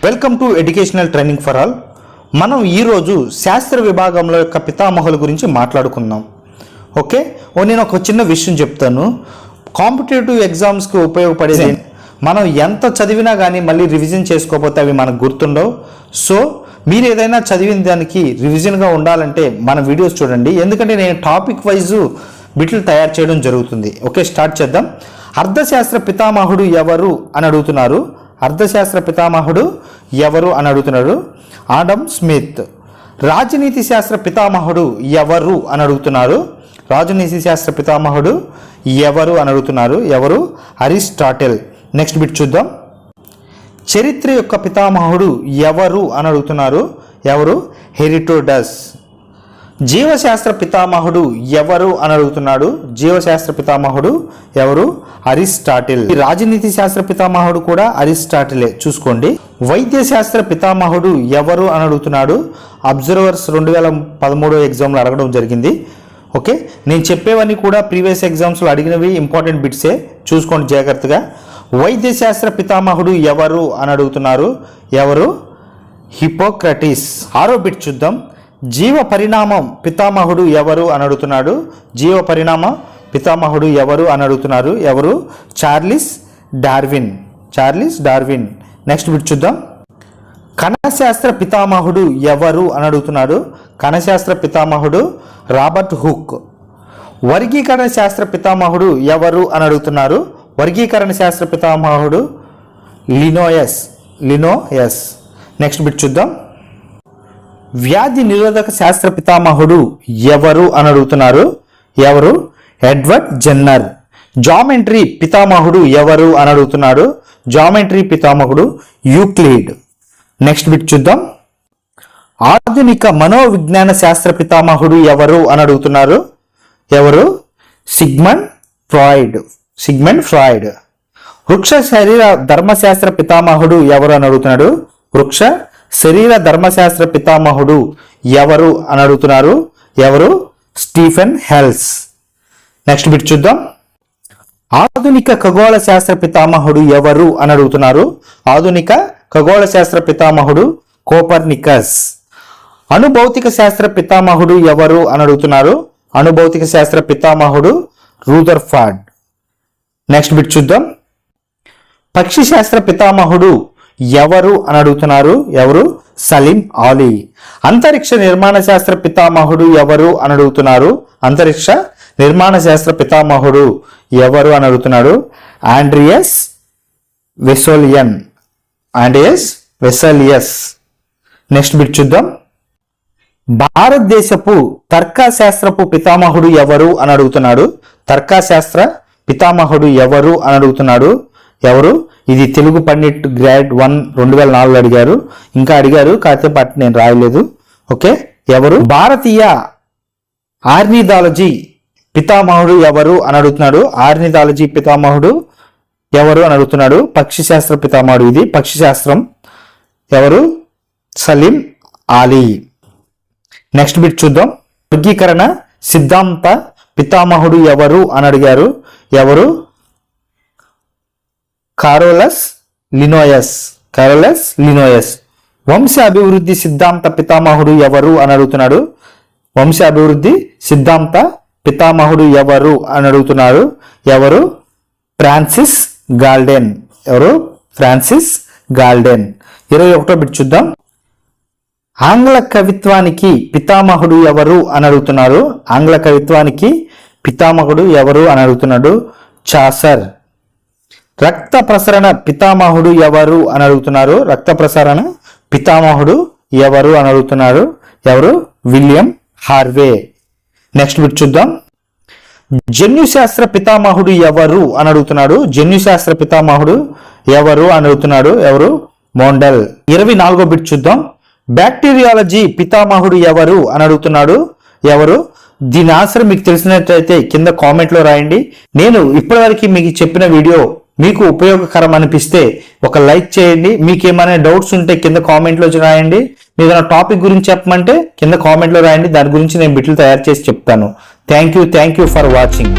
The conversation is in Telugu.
Welcome to educational training for all. మనం ఈరోజు శాస్త్ర విభాగంలో యొక్క పితామహుల గురించి మాట్లాడుకుందాం. ఓకే, నేను ఒక చిన్న విషయం చెప్తాను. కాంపిటేటివ్ ఎగ్జామ్స్కి ఉపయోగపడేది. మనం ఎంత చదివినా కానీ మళ్ళీ రివిజన్ చేసుకోకపోతే అవి మనకు గుర్తుండవు. సో మీరు ఏదైనా చదివిన దానికి రివిజన్గా ఉండాలంటే మన వీడియోస్ చూడండి, ఎందుకంటే నేను టాపిక్ వైజ్ బిట్లు తయారు చేయడం జరుగుతుంది. ఓకే, స్టార్ట్ చేద్దాం. అర్థశాస్త్ర పితామహుడు ఎవరు అని అడుగుతున్నారు. అర్థశాస్త్ర పితామహుడు ఎవరు అని అడుగుతున్నారు. Adam Smith. రాజనీతి శాస్త్ర పితామహుడు ఎవరు అని అడుగుతున్నారు. రాజనీతి శాస్త్ర పితామహుడు ఎవరు అని అడుగుతున్నారు. ఎవరు? అరిస్టాటిల్. నెక్స్ట్ బిట్ చూద్దాం. చరిత్ర యొక్క పితామహుడు ఎవరు అని అడుగుతున్నారు. ఎవరు? హెరిటోడస్. జీవశాస్త్ర పితామహుడు ఎవరు అని అడుగుతున్నాడు. జీవశాస్త్ర పితామహుడు ఎవరు? అరిస్టాటిల్. రాజనీతి శాస్త్ర పితామహుడు కూడా అరిస్టాటిలే, చూసుకోండి. వైద్య శాస్త్ర పితామహుడు ఎవరు అని అడుగుతున్నాడు. అబ్జర్వర్స్ 2013 ఎగ్జామ్లో అడగడం జరిగింది. ఓకే, నేను చెప్పేవన్నీ కూడా ప్రీవియస్ ఎగ్జామ్స్లో అడిగినవి ఇంపార్టెంట్ బిట్సే, చూసుకోండి జాగ్రత్తగా. వైద్య శాస్త్ర పితామహుడు ఎవరు అని అడుగుతున్నారు. ఎవరు? హిపోక్రటీస్. 6వ బిట్ చూద్దాం. జీవ పరిణామం పితామహుడు ఎవరు అని అడుగుతున్నాడు. జీవ పరిణామ పితామహుడు ఎవరు అని అడుగుతున్నారు. ఎవరు? Charles Darwin. Charles Darwin. Next bit చూద్దాం. కణశాస్త్ర పితామహుడు ఎవరు అని అడుగుతున్నాడు. కణశాస్త్ర పితామహుడు రాబర్ట్ హుక్. వర్గీకరణ శాస్త్ర పితామహుడు ఎవరు అని అడుగుతున్నారు. వర్గీకరణ శాస్త్ర పితామహుడు లినోయస్. లినోయస్. నెక్స్ట్ బిట్ చూద్దాం. వ్యాధి నిరోధక శాస్త్ర పితామహుడు ఎవరు అని అడుగుతున్నారు. ఎవరు? Edward Jenner. జామెట్రీ పితామహుడు ఎవరు అని అడుగుతున్నాడు. జామెట్రీ పితామహుడు యూక్లిడ్. నెక్స్ట్ బిట్ చూద్దాం. ఆధునిక మనోవిజ్ఞాన శాస్త్ర పితామహుడు ఎవరు అని అడుగుతున్నారు. ఎవరు? Sigmund Freud. Sigmund Freud. వృక్ష శరీర ధర్మశాస్త్ర పితామహుడు ఎవరు అని అడుగుతున్నాడు. వృక్ష శరీర ధర్మశాస్త్ర పితామహుడు ఎవరు అని అడుగుతున్నారు. ఎవరు? స్టీఫెన్ హెల్స్. నెక్స్ట్ బిట్ చూద్దాం. ఆధునిక ఖగోళ శాస్త్ర పితామహుడు ఎవరు అని అడుగుతున్నారు. ఆధునిక ఖగోళ శాస్త్ర పితామహుడు కోపర్నికస్. అణుభౌతిక శాస్త్ర పితామహుడు ఎవరు అని అడుగుతున్నారు. అణుభౌతిక శాస్త్ర పితామహుడు రూదర్ఫర్డ్. నెక్స్ట్ బిట్ చూద్దాం. పక్షి శాస్త్ర పితామహుడు ఎవరు అని అడుగుతున్నారు. ఎవరు? సలీం ఆలీ. అంతరిక్ష నిర్మాణ శాస్త్ర పితామహుడు ఎవరు అని అడుగుతున్నారు. అంతరిక్ష నిర్మాణ శాస్త్ర పితామహుడు ఎవరు అని అడుగుతున్నాడు. ఆండ్రియస్ వెసోలియన్. ఆండ్రియస్ వెసలియస్. నెక్స్ట్ బిట్ చూద్దాం. భారతదేశపు తర్కశాస్త్రపు పితామహుడు ఎవరు అని అడుగుతున్నాడు. తర్కశాస్త్ర పితామహుడు ఎవరు అని అడుగుతున్నాడు. ఎవరు? ఇది తెలుగు పండిట్ గ్రేడ్ 1 2004 అడిగారు, ఇంకా అడిగారు, కాకపోతే బట్ నేను రాయలేదు. ఓకే, ఎవరు? భారతీయ ఆర్నిథాలజీ పితామహుడు ఎవరు అని అడుగుతున్నాడు. ఆర్నిథాలజీ పితామహుడు ఎవరు అని అడుగుతున్నాడు. పక్షి శాస్త్ర పితామహుడు. ఇది పక్షి శాస్త్రం. ఎవరు? సలీం ఆలీ. నెక్స్ట్ బిట్ చూద్దాం. వర్గీకరణ సిద్ధాంత పితామహుడు ఎవరు అని అడిగారు. ఎవరు? కారోలస్ లినోయస్. కారోలస్ లినోయస్. వంశ అభివృద్ధి సిద్ధాంత పితామహుడు ఎవరు అని అడుగుతున్నాడు. వంశ అభివృద్ధి సిద్ధాంత పితామహుడు ఎవరు అని అడుగుతున్నారు. ఎవరు? Francis garden. ఎవరు? Francis garden. 21వ బిట్ చూద్దాం. ఆంగ్ల కవిత్వానికి పితామహుడు ఎవరు అని అడుగుతున్నారు. ఆంగ్ల కవిత్వానికి పితామహుడు ఎవరు అని అడుగుతున్నాడు. చాసర్. రక్త ప్రసరణ పితామహుడు ఎవరు అని అడుగుతున్నారు. రక్త ప్రసరణ పితామహుడు ఎవరు అని అడుగుతున్నారు. ఎవరు? William Harvey. నెక్స్ట్ బిట్ చూద్దాం. జన్యుశాస్త్ర పితామహుడు ఎవరు అని అడుగుతున్నాడు. జన్యుశాస్త్ర పితామహుడు ఎవరు అని అడుగుతున్నాడు. ఎవరు? మోండల్. 24వ బిట్ చూద్దాం. బ్యాక్టీరియాలజీ పితామహుడు ఎవరు అని అడుగుతున్నాడు. ఎవరు? దీని ఆన్సర్ మీకు తెలిసినట్లయితే కింద కామెంట్లో రాయండి. నేను ఇప్పటివరకు మీకు చెప్పిన వీడియో మీకు ఉపయోగకరం అనిపిస్తే ఒక లైక్ చేయండి. మీకు ఏమైనా డౌట్స్ ఉంటే కింద కామెంట్లో రాయండి. మీరు ఏదైనా టాపిక్ గురించి చెప్పమంటే కింద కామెంట్లో రాయండి, దాని గురించి నేను బిట్లు తయారు చేసి చెప్తాను. Thank you for watching.